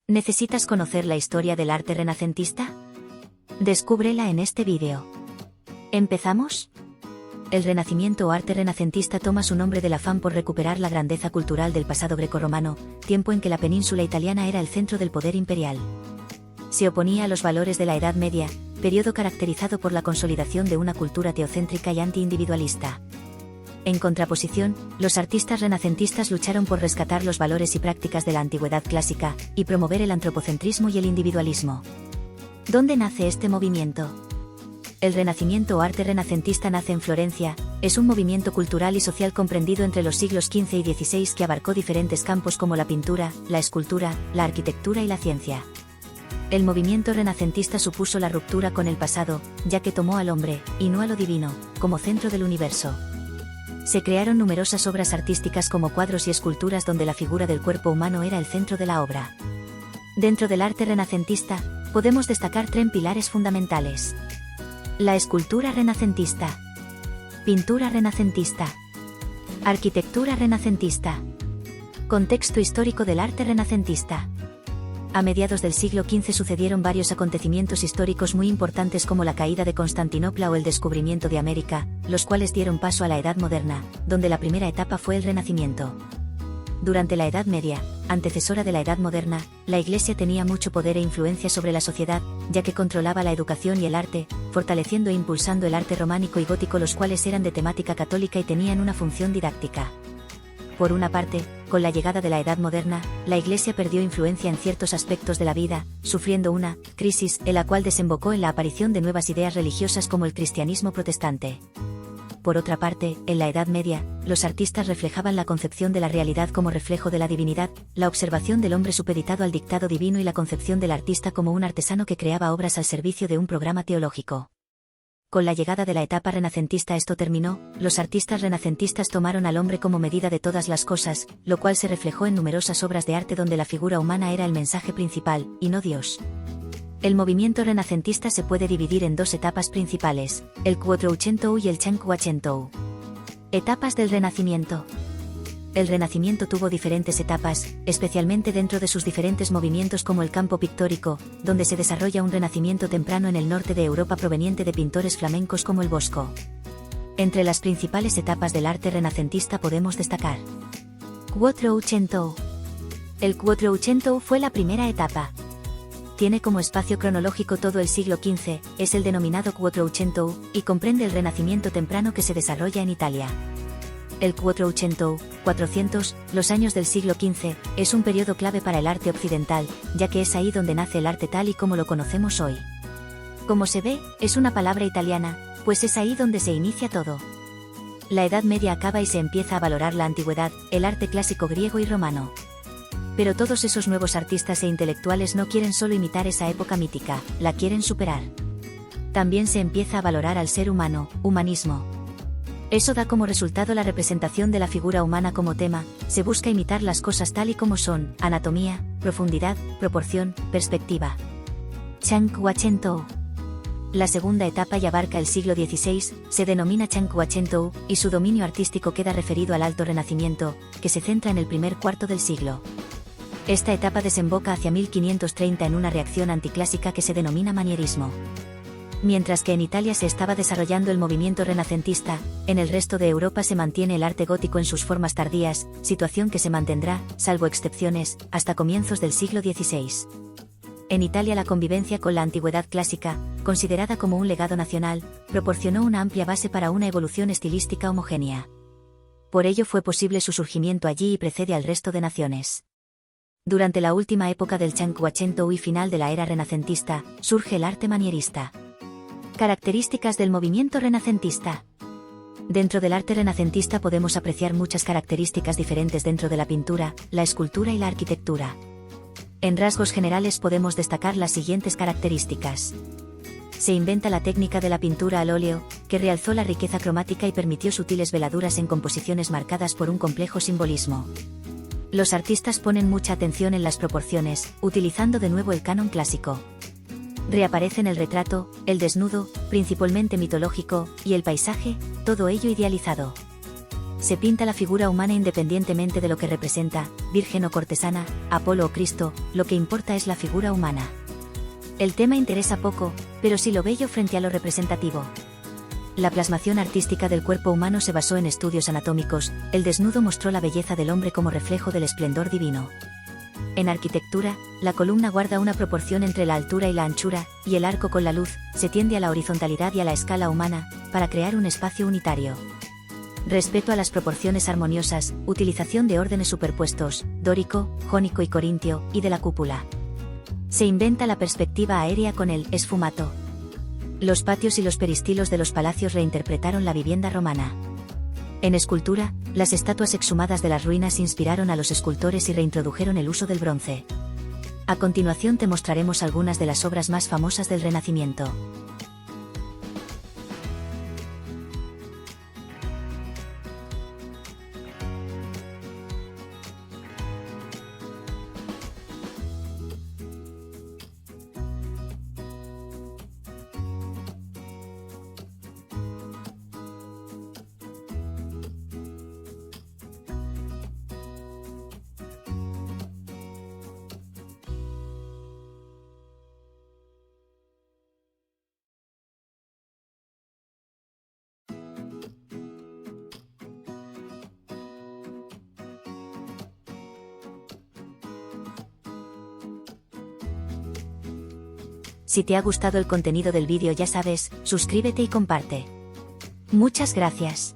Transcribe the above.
¿Necesitas conocer la historia del arte renacentista? Descúbrela en este vídeo. ¿Empezamos? El Renacimiento o arte renacentista toma su nombre del afán por recuperar la grandeza cultural del pasado grecorromano, tiempo en que la península italiana era el centro del poder imperial. Se oponía a los valores de la Edad Media, periodo caracterizado por la consolidación de una cultura teocéntrica y anti-individualista. En contraposición, los artistas renacentistas lucharon por rescatar los valores y prácticas de la antigüedad clásica, y promover el antropocentrismo y el individualismo. ¿Dónde nace este movimiento? El Renacimiento o arte renacentista nace en Florencia, es un movimiento cultural y social comprendido entre los siglos XV y XVI que abarcó diferentes campos como la pintura, la escultura, la arquitectura y la ciencia. El movimiento renacentista supuso la ruptura con el pasado, ya que tomó al hombre, y no a lo divino, como centro del universo. Se crearon numerosas obras artísticas como cuadros y esculturas donde la figura del cuerpo humano era el centro de la obra. Dentro del arte renacentista, podemos destacar tres pilares fundamentales: la escultura renacentista, pintura renacentista, arquitectura renacentista. Contexto histórico del arte renacentista. A mediados del siglo XV sucedieron varios acontecimientos históricos muy importantes como la caída de Constantinopla o el descubrimiento de América, los cuales dieron paso a la Edad Moderna, donde la primera etapa fue el Renacimiento. Durante la Edad Media, antecesora de la Edad Moderna, la Iglesia tenía mucho poder e influencia sobre la sociedad, ya que controlaba la educación y el arte, fortaleciendo e impulsando el arte románico y gótico, los cuales eran de temática católica y tenían una función didáctica. Por una parte, con la llegada de la Edad Moderna, la Iglesia perdió influencia en ciertos aspectos de la vida, sufriendo una crisis, en la cual desembocó en la aparición de nuevas ideas religiosas como el cristianismo protestante. Por otra parte, en la Edad Media, los artistas reflejaban la concepción de la realidad como reflejo de la divinidad, la observación del hombre supeditado al dictado divino y la concepción del artista como un artesano que creaba obras al servicio de un programa teológico. Con la llegada de la etapa renacentista esto terminó, los artistas renacentistas tomaron al hombre como medida de todas las cosas, lo cual se reflejó en numerosas obras de arte donde la figura humana era el mensaje principal, y no Dios. El movimiento renacentista se puede dividir en dos etapas principales, el Quattrocento y el Cinquecento. Etapas del Renacimiento. El Renacimiento tuvo diferentes etapas, especialmente dentro de sus diferentes movimientos como el campo pictórico, donde se desarrolla un renacimiento temprano en el norte de Europa proveniente de pintores flamencos como el Bosco. Entre las principales etapas del arte renacentista podemos destacar Quattrocento. El Quattrocento fue la primera etapa. Tiene como espacio cronológico todo el siglo XV, es el denominado Quattrocento, y comprende el Renacimiento temprano que se desarrolla en Italia. El Quattrocento, 400, los años del siglo XV, es un periodo clave para el arte occidental, ya que es ahí donde nace el arte tal y como lo conocemos hoy. Como se ve, es una palabra italiana, pues es ahí donde se inicia todo. La Edad Media acaba y se empieza a valorar la antigüedad, el arte clásico griego y romano. Pero todos esos nuevos artistas e intelectuales no quieren solo imitar esa época mítica, la quieren superar. También se empieza a valorar al ser humano, humanismo. Eso da como resultado la representación de la figura humana como tema, se busca imitar las cosas tal y como son, anatomía, profundidad, proporción, perspectiva. Cinquecento. La segunda etapa y abarca el siglo XVI, se denomina Cinquecento, y su dominio artístico queda referido al Alto Renacimiento, que se centra en el primer cuarto del siglo. Esta etapa desemboca hacia 1530 en una reacción anticlásica que se denomina manierismo. Mientras que en Italia se estaba desarrollando el movimiento renacentista, en el resto de Europa se mantiene el arte gótico en sus formas tardías, situación que se mantendrá, salvo excepciones, hasta comienzos del siglo XVI. En Italia la convivencia con la antigüedad clásica, considerada como un legado nacional, proporcionó una amplia base para una evolución estilística homogénea. Por ello fue posible su surgimiento allí y precede al resto de naciones. Durante la última época del Cinquecento y final de la era renacentista, surge el arte manierista. Características del movimiento renacentista. Dentro del arte renacentista podemos apreciar muchas características diferentes dentro de la pintura, la escultura y la arquitectura. En rasgos generales podemos destacar las siguientes características. Se inventa la técnica de la pintura al óleo, que realzó la riqueza cromática y permitió sutiles veladuras en composiciones marcadas por un complejo simbolismo. Los artistas ponen mucha atención en las proporciones, utilizando de nuevo el canon clásico. Reaparecen el retrato, el desnudo, principalmente mitológico, y el paisaje, todo ello idealizado. se pinta la figura humana independientemente de lo que representa, virgen o cortesana, Apolo o Cristo, lo que importa es la figura humana. El tema interesa poco, pero sí lo bello frente a lo representativo. La plasmación artística del cuerpo humano se basó en estudios anatómicos, el desnudo mostró la belleza del hombre como reflejo del esplendor divino. En arquitectura, la columna guarda una proporción entre la altura y la anchura, y el arco con la luz, se tiende a la horizontalidad y a la escala humana, para crear un espacio unitario. Respeto a las proporciones armoniosas, utilización de órdenes superpuestos, dórico, jónico y corintio, y de la cúpula. Se inventa la perspectiva aérea con el esfumato. Los patios y los peristilos de los palacios reinterpretaron la vivienda romana. En escultura, las estatuas exhumadas de las ruinas inspiraron a los escultores y reintrodujeron el uso del bronce. A continuación te mostraremos algunas de las obras más famosas del Renacimiento. Si te ha gustado el contenido del vídeo ya sabes, suscríbete y comparte. Muchas gracias.